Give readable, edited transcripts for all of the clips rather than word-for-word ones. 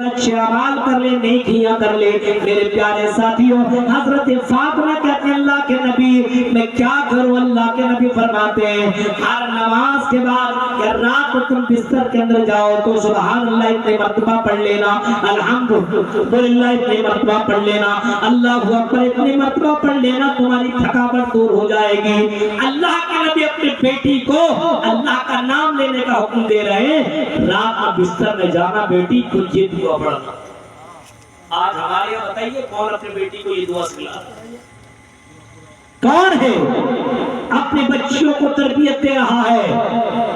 अच्छे अमाल कर ले, नेकियां कर ले। मेरे प्यारे साथियों, हजरत फातिमा कहते हैं अल्लाह के नबी मैं क्या करूं? अल्लाह के नबी फरमाते हैं हर नमाज के बाद या रात को तुम बिस्तर के अंदर जाओ तो सुभान अल्लाह इतने मर्तबा पढ़ लेना, अल्हम्दुलिल्लाह इतने मर्तबा पढ़ लेना, अल्लाहू अकबर इतने मर्तबा पढ़ लेना, तुम्हारी थकावट दूर हो जाएगी। अल्लाह के नबी अपनी बेटी को अल्लाह का नाम लेने का हुक्म दे रहे हैं, रात में बिस्तर में जाना बेटी कुछ ये दुआ पढ़ना। आज हमारे यहाँ बताइए कौन अपनी बेटी को ये दुआ सिखला? कौन है अपने बच्चियों को तरबियत दे रहा है?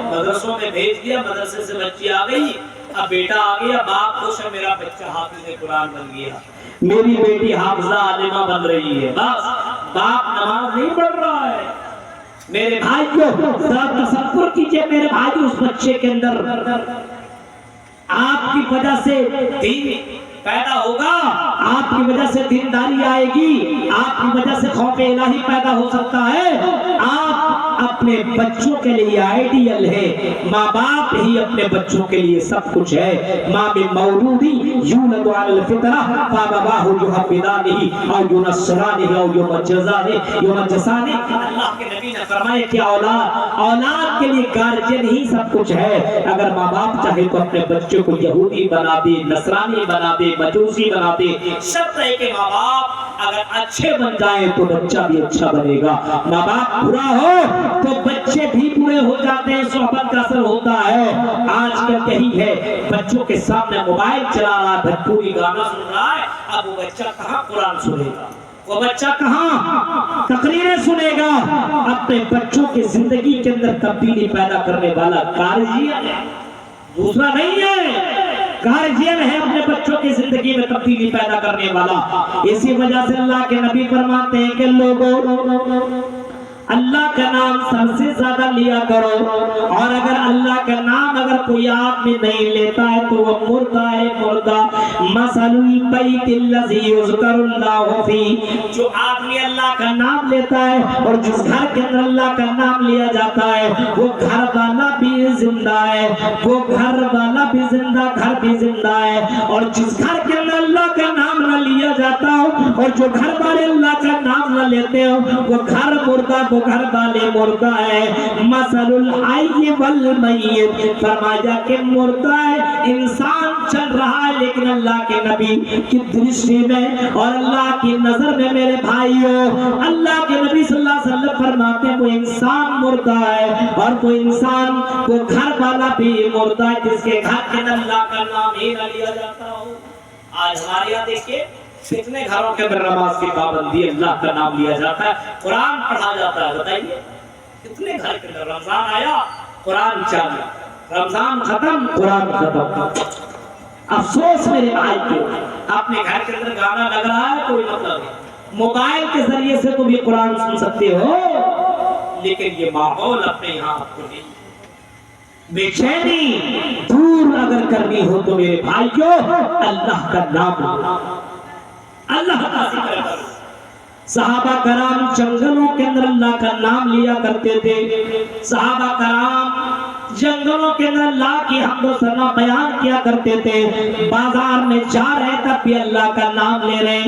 मदरसों में भेज दिया, मदरसे से बच्ची आ गई, अब बेटा आ गया, बाप खुश है मेरा बच्चा हाफिज़ कुरान बन गया, मेरी बेटी हाफिज़ा आलिमा बन रही है। बस बाप नमाज नहीं पढ़ रहा है। मेरे भाई को जरा तसव्वुर कीजिए, मेरे भाई उस बच्चे के अंदर आपकी वजह से दीन पैदा होगा, आपकी वजह से दीनदारी आएगी, आपकी वजह से खौफ इलाही पैदा हो सकता है। आप अपने बच्चों के लिए आइडियल है, माँ बाप ही अपने बच्चों के लिए सब कुछ है। माँ में मौलूदी यूलदु अलल फितरा फाबाहु युहब्बिदानिही और युनस्सरानिही और युमज्जसानिही। अल्लाह के नबी ने फरमाया कि औलाद के लिए गार्जियन ही सब कुछ है। अगर माँ बाप चाहे तो अपने बच्चों को यहूदी बना दे, नसरानी बना दे, मजूसी बना दे, सब तरह के माँ बाप अगर अच्छे बन जाए तो बच्चा भी अच्छा बनेगा। माँ बाप बुरा हो तो बच्चे भी बुरे हो जाते हैं, सोहबत का असर होता है। आजकल यही है, बच्चों के सामने मोबाइल चला रहा है, भोजपुरी गाना सुन रहा है, अब वो बच्चा कहाँ कुरान सुनेगा, वो बच्चा कहाँ तकरीरें सुनेगा? अपने बच्चों की जिंदगी के अंदर तब्दीली पैदा करने वाला गार्जियन है, दूसरा नहीं है। गार्जियन है अपने बच्चों की जिंदगी में तब्दीली पैदा करने वाला। इसी वजह से अल्लाह के नबी फरमाते हैं कि लोगों अल्लाह का नाम सबसे ज्यादा लिया करो, और अगर अल्लाह का नाम अगर कोई आदमी नहीं लेता है तो वो मुर्दा है, मुर्दा। मसलुल बैतिल्लज़ी युज़करुल्लाहु फी, जो आदमी अल्लाह का नाम लेता है और जिस घर के अंदर अल्लाह का नाम लिया जाता है वो घर वाला भी जिंदा है, वो घर वाला भी जिंदा, घर भी जिंदा है। और जिस घर के अंदर अल्लाह का नाम न लिया जाता हो और जो घर वाले अल्लाह का नाम न लेते हो वो घर मुर्दा, वो घर वाले मुर्दा है। मसलुल हय्य वल मय्यित, फरमाया कि मुर्दा है, इंसान चल रहा है लेकिन अल्लाह के नबी की दृष्टि में और अल्लाह की नजर में मेरे भाइयों, अल्लाह के नबी सल्लल्लाहु अलैहि वसल्लम फरमाते हैं वो इंसान मुर्दा है और वो इंसान, वो घर वाला भी मुर्दा है जिसके घर के अंदर अल्लाह का नाम ही न लिया जाता हो। आज हमारे यहाँ देखिए कितने घरों के अंदर नमाज की पाबंदी, अल्लाह का नाम लिया जाता है, कुरान पढ़ा जाता है। बताइए कितने घर के अंदर रमजान आया कुरान चालू, रमजान खत्म कुरान खत्म। अफसोस मेरे भाई को, अपने घर के अंदर गाना लग रहा है कोई मतलब नहीं, मोबाइल के जरिए से तो भी कुरान सुन सकते हो, लेकिन ये माहौल अपने यहाँ आपको नहीं। बेचैनी दूर अगर करनी हो तो मेरे भाइयों अल्लाह का नाम, अल्लाह का जिक्र करो। सहाबा कराम जंगलों के अंदर अल्लाह का नाम लिया करते थे। सहाबा कराम जंगलों के अंदर अल्लाह की हमदो सना बयान किया करते थे। बाजार में जा रहे तब भी अल्लाह का नाम ले रहे,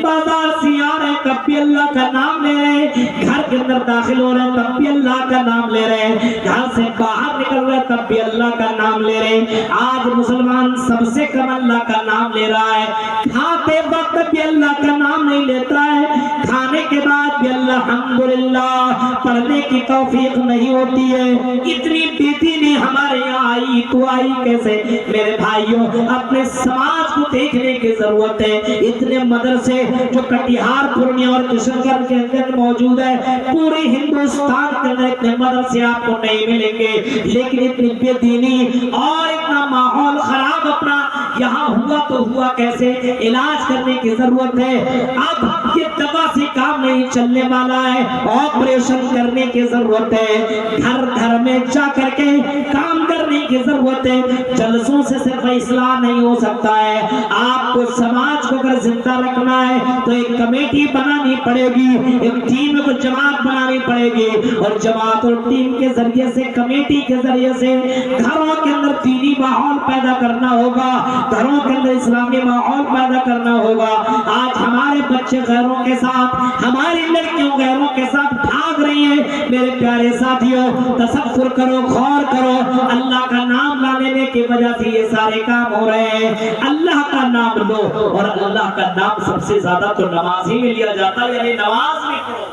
बाजार से आ रहे तब भी अल्लाह का नाम ले रहे, घर के अंदर दाखिल हो रहे तब भी अल्लाह का नाम ले रहे, घर से बाहर निकल रहे तब भी अल्लाह का नाम ले रहे। आज मुसलमान सबसे कम अल्लाह का नाम ले रहा है, खाते वक्त भी अल्लाह का नाम नहीं लेता है, खाने के बाद भी अल्हम्दुलिल्लाह पढ़ने की तौफीक नहीं होती है। इतनी बेदीनी हमारे यहाँ आई तो आई कैसे? मेरे भाइयों अपने समाज को देखने की जरूरत है। इतने मदरसे जो कटिहार, पूर्णिया और किशनगढ़ के अंदर मौजूद है, पूरे हिंदुस्तान के अंदर इतने मदरसे आपको नहीं मिलेंगे, लेकिन इतनी बेदीनी और इतना माहौल खराब अपना यहाँ हुआ तो हुआ कैसे? इलाज करने की जरूरत है। अब ये दवा से काम नहीं चलने वाला है, ऑपरेशन करने की जरूरत है, घर घर में जा करके काम करने की जरूरत है। जलसों से सिर्फ इस्लाह नहीं हो सकता है। आपको समाज को अगर जिंदा रखना है तो एक कमेटी बनानी पड़ेगी, एक टीम को जमात बनानी पड़ेगी, और जमात और टीम के जरिए से, कमेटी के जरिए से घरों के अंदर दीनी माहौल पैदा करना होगा, घरों के अंदर इस्लामी माहौल पैदा करना होगा। आज हमारे बच्चे गैरों के साथ, हमारी लड़कियों गैरों के साथ भाग रही हैं। मेरे प्यारे साथियों, तसव्वुर करो, गौर करो, अल्लाह का नाम ना लेने की वजह से ये सारे काम हो रहे हैं। अल्लाह का नाम लो, और अल्लाह का नाम सबसे ज्यादा तो नमाज ही में लिया जाता है, यानी नमाज में पढ़ो,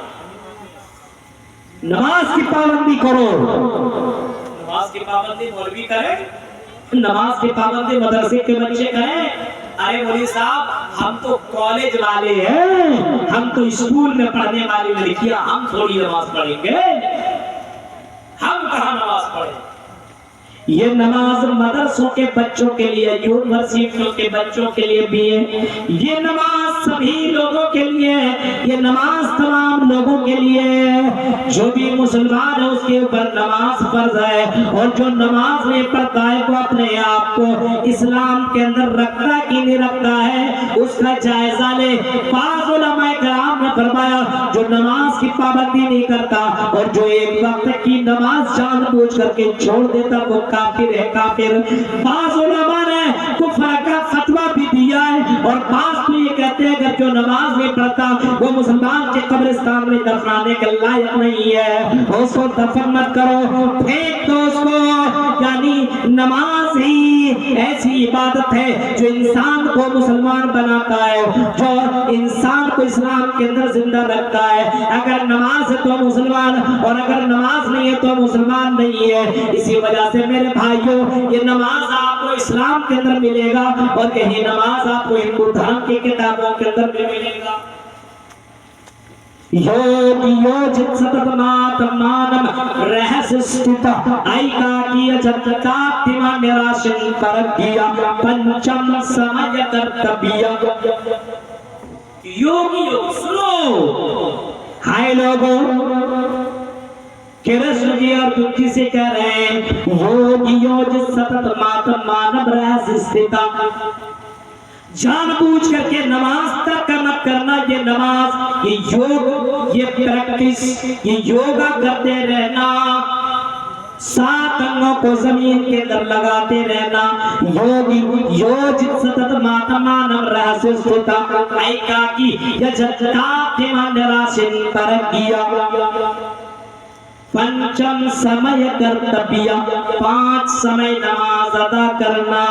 नमाज की पाबंदी करो। नमाज की पाबंदी मौलवी करे, नमाज की पाबंदी मदरसे के बच्चे करें। अरे मौलवी साहब, हम तो कॉलेज वाले हैं, हम तो स्कूल में पढ़ने वाली लड़कियां, हम थोड़ी नमाज पढ़ेंगे, हम कहाँ नमाज पढ़े। ये नमाज मदरसों के बच्चों के लिए, यूनिवर्सिटियों के बच्चों के लिए भी है, ये नमाज सभी लोगों के लिए, ये नमाज तमाम लोगों के लिए। जो भी मुसलमान है उसके ऊपर नमाज फर्ज है, और जो नमाज नहीं पढ़ता है वो अपने आप को इस्लाम के अंदर रखता कि नहीं रखता है, उसका जायजा ले। पांच उलमाए किराम ने फरमाया, जो नमाज की पाबंदी नहीं करता और जो एक वक्त की नमाज जानबूझ करके छोड़ देता वो काफिर है, काफिर। बाज़ उलमा ने कुफ्र का फतवा भी दिया है, और बाज़ तो ये कहते हैं कि जो नमाज नहीं पढ़ता वो मुसलमान के कब्रिस्तान में दफनाने के लायक नहीं है, उसको दफन मत करो, फेंक दो उसको। यानी नमाज ही ऐसी इबादत है जो इंसान को मुसलमान बनाता है, जो इंसान को इस्लाम के अंदर जिंदा रखता है। अगर नमाज है तो मुसलमान, और अगर नमाज नहीं है तो मुसलमान नहीं है। इसी वजह से मेरे भाइयों, ये नमाज आपको इस्लाम के अंदर मिलेगा, और यही नमाज आपको हिंदू धर्म की किताबों के अंदर भी मिलेगा। योग योजित सततमात्मानम रहस्यस्थित ऐकाकीय जगतात्मा निराशन परज्ञया पंचम समय कर्तव्य। योगी योग सुनो, हाय लोगों, कृष्ण जी और तुलसी से कह रहे हैं, योगी योजित सतत मानव रहस्य स्थित, जानबूझ करके नमाज तक मत करना। ये नमाज, ये योग, ये प्रैक्टिस, ये योगा करते रहना, 7 अंगों को जमीन के अंदर लगाते रहना। योगी योजित सतत मानव रहस्य स्थित ऐकाकी यजतात्मा निराशिन परज्ञया पंचम समय कर्तव्य, 5 समय नमाज अदा करना।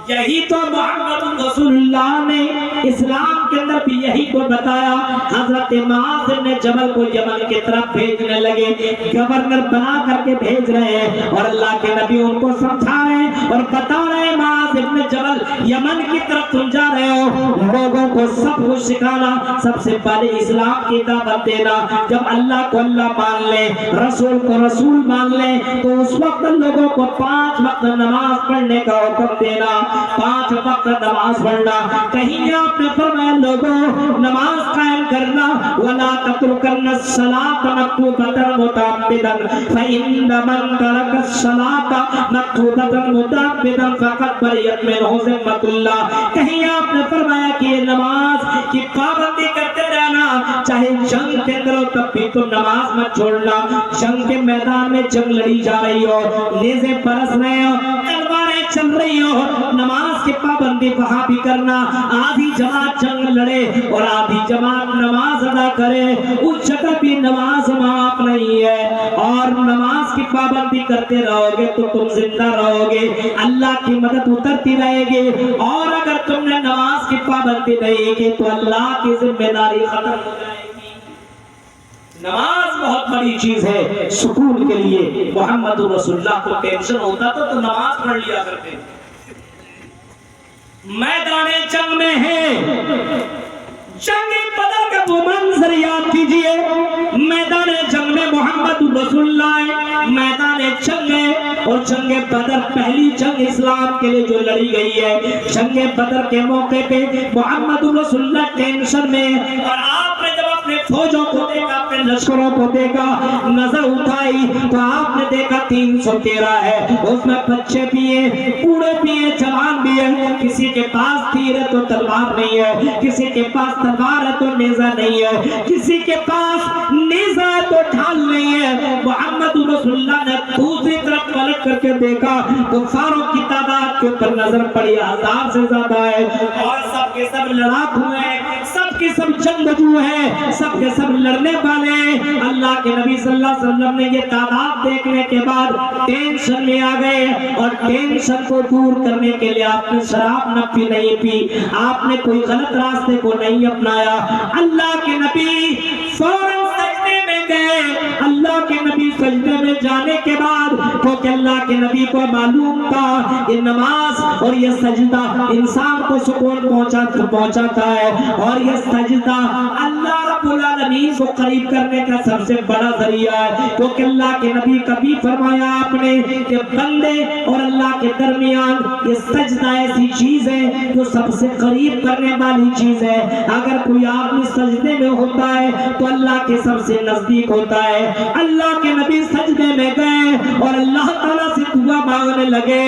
यही तो मोहम्मद रसूलुल्लाह ने इस्लाम के अंदर भी यही को बताया। हजरत मुआज़ ने जबल को यमन की तरफ भेजने लगे, गवर्नर बना करके भेज रहे हैं, और अल्लाह के नबी उनको समझा रहे हैं और बता रहे हैं, मुआज़ इब्न जबल, यमन की तरफ तुम जा रहे हो, लोगों को सब कुछ सिखाना, सबसे पहले इस्लाम की दावत देना। जब अल्लाह को अल्लाह मान ले, रसूल को रसूल मान ले, तो उस वक्त लोगों को 5 वक्त नमाज पढ़ने का हुक्म देना, 5 वक्त नमाज पढ़ना। कहीं आपने फरमाया, लोगों नमाज कायम करना, वला तत्रुकन्न सलात मक्तूबतन मुतअब्बिदन फइन्न मन तरक सलात मक्तूबतन मुतअब्बिदन फक़द बरियत मिनहु ज़िम्मतुल्लाह। कहीं आपने फरमाया कि नमाज की पाबंदी करते रहना, चाहे जंग के अंदर हो तब भी तो नमाज मत छोड़ना। जंग के मैदान में जंग लड़ी जा रही हो, नेज़े बरस रहे हो, तलवारें चल रही हो, नमाज की पाबंदी वहां भी करना। आधी जमात जंग लड़े और आधी जमात नमाज अदा करे, उस जगह भी नमाज माफ नहीं है। और नमाज की पाबंदी करते रहोगे तो तुम जिंदा रहोगे, अल्लाह की मदद उतरती रहेगी। और अगर तुमने नमाज की पाबंदी नहीं की तो अल्लाह की जिम्मेदारी खत्म हो जाएगी। नमाज बहुत बड़ी चीज है सुकून के लिए। मोहम्मद रसूलुल्लाह को टेंशन होता तो नमाज पढ़ लिया करते। मैदाने जंग में है, जंग बदर का वो मंजर याद कीजिए। मैदाने जंग में मोहम्मद रसूलुल्लाह मैदाने जंग में, اور جنگ بدر پہلی جنگ اسلام کے لیے جو لڑی گئی ہے، جنگ بدر کے موقع پہ محمد رسول اللہ ٹینشن میں، اور آپ نے جب اپنے فوجوں کو دیکھا، اپنے لشکروں کو دیکھا، نظر اٹھائی تو آپ نے دیکھا 313 ہے، اس میں بچے بھی ہیں، بوڑھے بھی ہیں، جوان بھی ہیں، کسی کے پاس تیر ہے تو تلوار نہیں ہے، کسی کے پاس تلوار ہے تو نیزہ نہیں ہے، کسی کے پاس نیزہ ہے تو ڈھال نہیں ہے۔ محمد رسول اللہ نے دوسری طرف پلٹ کر کے دیکھا تو فاروں کی تعداد کے اوپر نظر پڑی 1000 سے زیادہ ہے، اور سب کے سب لڑاکو ہیں، سب کے سب جنگجو ہیں، سب کے سب لڑنے والے ہیں۔ اللہ کے نبی صلی اللہ علیہ وسلم نے یہ تعداد دیکھنے کے بعد ٹینشن میں آ گئے، اور ٹینشن کو دور کرنے کے لیے آپ نے شراب نہ پی، نہیں پی، آپ نے کوئی غلط راستے کو نہیں اپنایا۔ اللہ کے نبی فوراً سجدے میں گئے۔ اللہ کے نبی سجدے میں جانے کے بعد، کیونکہ اللہ کے نبی کو معلوم تھا یہ نماز اور یہ سجدہ انسان کو سکون پہنچاتا ہے، اور یہ سجدہ اللہ رب العالمین کو قریب کرنے کا سب سے بڑا ذریعہ ہے، کیونکہ اللہ کے نبی کبھی فرمایا آپ نے کہ بندے اور اللہ کے درمیان یہ سجدہ ایسی چیز ہے جو سب سے قریب کرنے والی چیز ہے۔ اگر کوئی آدمی سجدے میں ہوتا ہے تو اللہ کے سب سے نزدیک ہوتا ہے۔ اللہ کے نبی سجدے میں گئے اور اللہ تعالیٰ سے دعا مانگنے لگے،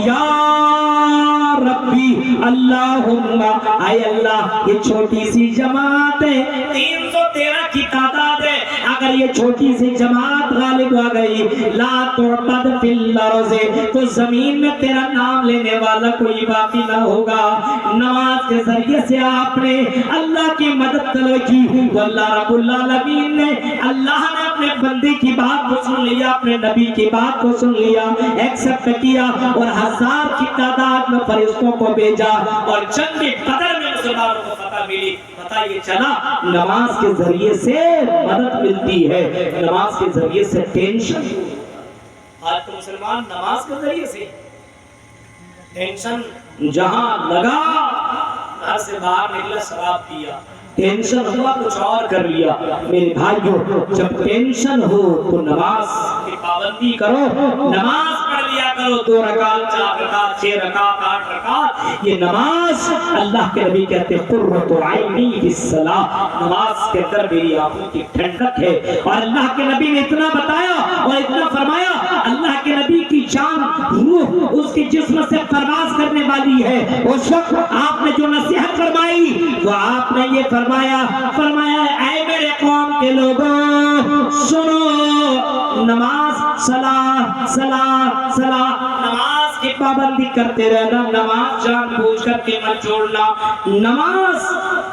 یا ربی اللہم، اے اللہ یہ چھوٹی سی جماعت ہے، 313 کی تعداد ہے، اگر یہ چھوٹی سی جماعت غالب آ گئی، لا تعبد فی الارض، تو زمین میں تیرا نام لینے والا کوئی باقی نہ ہوگا۔ نماز کے ذریعے سے آپ نے اللہ کی مدد طلب کی، تو اللہ رب العالمین نے، اللہ نے اپنے بندے کی بات کو سن لیا، اپنے نبی کی بات کو سن لیا، ایکسپٹ کیا، اور 1000 کی تعداد میں فرشتوں کو بھیجا، اور جنگ بدر میں مسلمانوں کو فتح ملی۔ پتہ یہ چلا نماز کے ذریعے سے مدد ملتی ہے، نماز کے ذریعے سے ٹینشن۔ آج تو مسلمان نماز کے ذریعے سے ٹینشن جہاں لگا، گھر سے باہر نکلا شراب پیا، ٹینشن ہوا کچھ اور کر لیا۔ میرے بھائیوں، جب ٹینشن ہو تو نماز کی پابندی کرو، نماز پڑھ لیا کرو، 2 رکعت 4 رکعت 6 رکعت 8 رکعت۔ یہ نماز اللہ کے نبی کہتے ہیں قرۃ عینی فی الصلاۃ، نماز کے اندر میری آنکھوں کی ٹھنڈک ہے۔ اور اللہ کے نبی نے اتنا بتایا اور اتنا فرمایا، اللہ کے نبی کی جان روح اس کے جسم سے پرواز کرنے والی ہے۔ اس وقت آپ نے جو نصیحت فرمائی وہ آپ نے یہ فرمایا اے میرے قوم کے لوگوں سنو، نماز صلاۃ نماز کی پابندی کرتے رہنا، نماز جان بوجھ کر کے مت چھوڑنا۔ نماز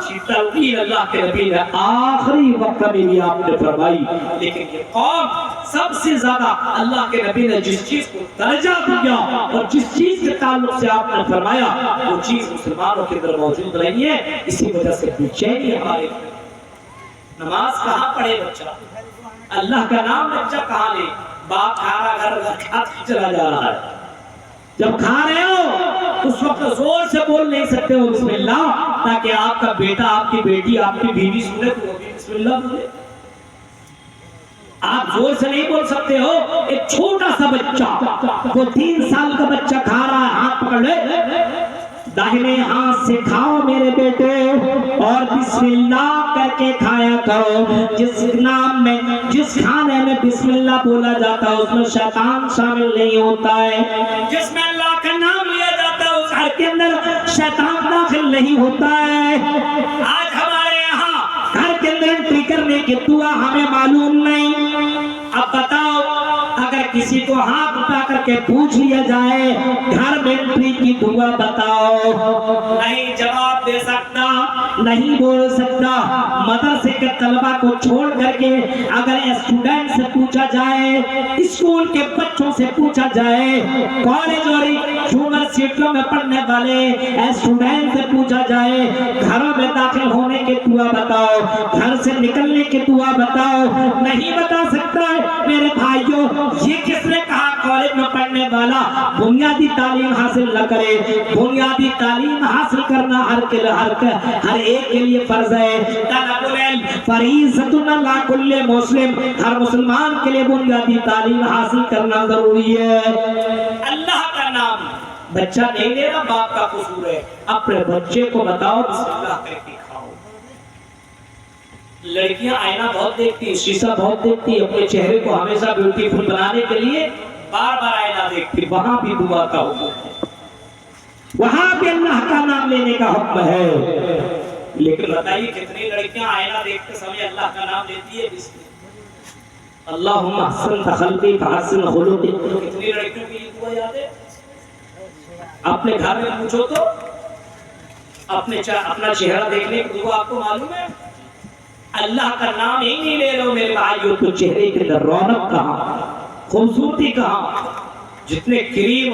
کی تلقین اللہ کے نبی نے آخری وقت میں بھی آپ نے فرمائی، لیکن یہ قوم سب سے زیادہ اللہ کے نبی نے جس چیز کو درجہ دیا اور جس چیز کے تعلق سے آپ نے فرمایا وہ چیز مسلمانوں کے اندر موجود نہیں ہے، اسی وجہ سے بے چینی ہمارے۔ نماز کہاں پڑھے بچہ، اللہ کا نام بچہ کہاں لے، باپ کھا رہا گھر کھاتے چلا جا رہا ہے، جب کھا رہے ہو اس وقت زور سے بول نہیں سکتے ہو بسم اللہ، تاکہ آپ کا بیٹا، آپ کی بیٹی، آپ کی بیوی سنے تو وہ بھی بسم اللہ بولے۔ آپ زور سے نہیں بول سکتے ہو۔ ایک چھوٹا سا بچہ، وہ 3 سال کا بچہ کھا رہا ہے، ہاتھ پکڑ لے، داہنے ہاتھ سے کھاؤ میرے بیٹے، اور بسم اللہ کر کے کھایا کرو۔ جس کھانے میں بسم اللہ بولا جاتا ہے اس میں شیطان شامل نہیں ہوتا ہے، جس میں اللہ کا نام لیا جاتا ہے اس گھر کے اندر شیطان داخل نہیں ہوتا ہے۔ آج ہمارے یہاں گھر کے اندر انٹری کرنے کی دعا ہمیں معلوم نہیں۔ اب بتاؤ، اگر کسی کو ہاتھ اٹھا کر کے پوچھ لیا جائے گھر میں انٹری کی دعا بتاؤ، نہیں جواب دے سکتا، نہیں بول سکتا۔ مدرسے کے طلبہ کو چھوڑ کر کے اگر اسٹوڈنٹ سے پوچھا جائے، اسکول کے بچوں سے پوچھا جائے، کالج اور یونیورسٹیوں میں پڑھنے والے اسٹوڈنٹ سے پوچھا جائے گھروں میں داخل ہونے کی دعا بتاؤ، گھر سے نکلنے کی دعا بتاؤ، نہیں بتا سکتا ہے۔ میرے بھائیوں، یہ کس نے کہا کالج نماز نہ پڑھنے والا بنیادی تعلیم حاصل نہ کرے. بنیادی تعلیم حاصل کرنا ہر ایک کے لیے فرض ہے. طلب العلم فریضۃ علی کل مسلم، ہر مسلمان کے لیے بنیادی تعلیم حاصل کرنا ضروری ہے. اللہ کا نام بچہ نہیں لے رہا، باپ کا قصور ہے. اپنے بچے کو بتاؤ بسم اللہ کر کے کھاؤ. لڑکیاں آئینہ بہت دیکھتی، شیشہ بہت دیکھتی، اپنے چہرے کو ہمیشہ بیوٹیفل بنانے کے لیے بار بار آئینہ دیکھتی. وہاں بھی دعا کا حکم ہے، وہاں بھی اللہ کا نام لینے کا حکم ہے. لیکن بتائیے کتنی لڑکیاں آئینہ دیکھتے سمے اللہ کا نام لیتی ہے؟ بسم اللہ اللہم احسن خلقی فحسن خلقی. کتنی لڑکیوں کی یہ دعا یاد ہے؟ اپنے گھر میں پوچھو تو اپنا چہرہ دیکھنے کی دعا آپ کو معلوم ہے؟ اللہ کا نام ہی نہیں لے رہے ہو میرے بھائیو تو چہرے کے اندر رونق کہاں، خوبصورتی کہاں؟ جتنے کریم